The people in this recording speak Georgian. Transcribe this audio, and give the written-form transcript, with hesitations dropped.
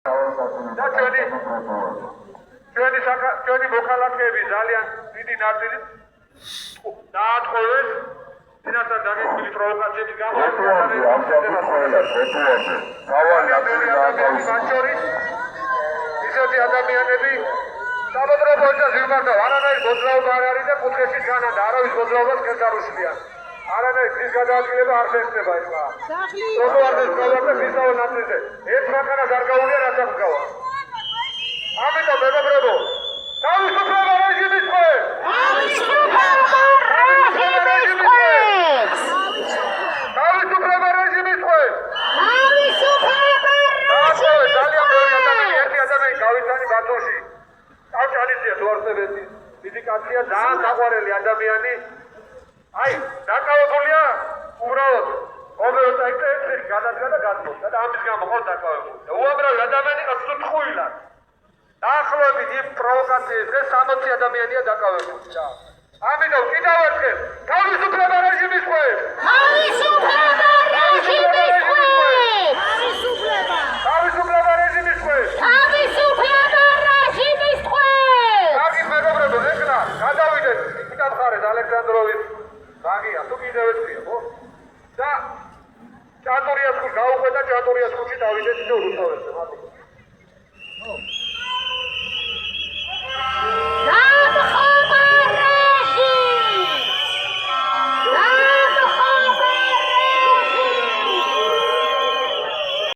და ჩვენი მოქალაქეები ძალიან დიდი ნაწილით დაატყოვეს წინასწარ დაგეგმილი პროვოკაციების გამო ისეთი ადამიანები საბადრო პოლიციას ვიმართავ, არანაირ მოძრაობა არ არის და კუთხეშიც განან და არავის მოძრაობას ხელს არ უშლიან. არანაირ გზის გადაადგილება არ ხერხდება ეხლა. ტროტუარზე სწავლობენ მისავალ ნაწილზე. ერთ მანქანას არ გაუვლია რაც აღგავა. ამიტომ მეგობრებო, თავისუფლება რეჟიმის ქვეშ! თავისუფლება რეჟიმის ქვეშ! ძალიან ბევრი ადამიანი, ერთი ადამიანი გავიცანი ბათუმში. წავჭალისია თუ არსებეთი ფიზიკაცია ძალიან საყვარელი ადამიანი. აი, დაკავებულია უბრალოდ ომეოტაიქს გადადგა და გადმოსდა და ამის გამო ყავს დაკავებული. და უამრავი ადამიანი ყავს თხუილად. დაახლოებით იმ პროვოკაციის დღეს 60 ადამიანია დაკავებული. ამიტომ კიდევ ერთხელ თავისუფლება რეჟიმის ქვეშ! თავისუფლება რეჟიმის ქვეშ! თავისუფლება რეჟიმის ქვეშ! თავისუფლება რეჟიმის ქვეშ! კარგი მეგობრებო, ეხლა გადავიდეთ მიკითხარეთ ალექსანდროვის ბაღია, თუ კიდევ ეცია, ხო? და ჭატურიას ქუჩი გავუყვეთ და ჭატურიას ქუჩი დავიდეთ ისე რუსთაველზე, მადლობა.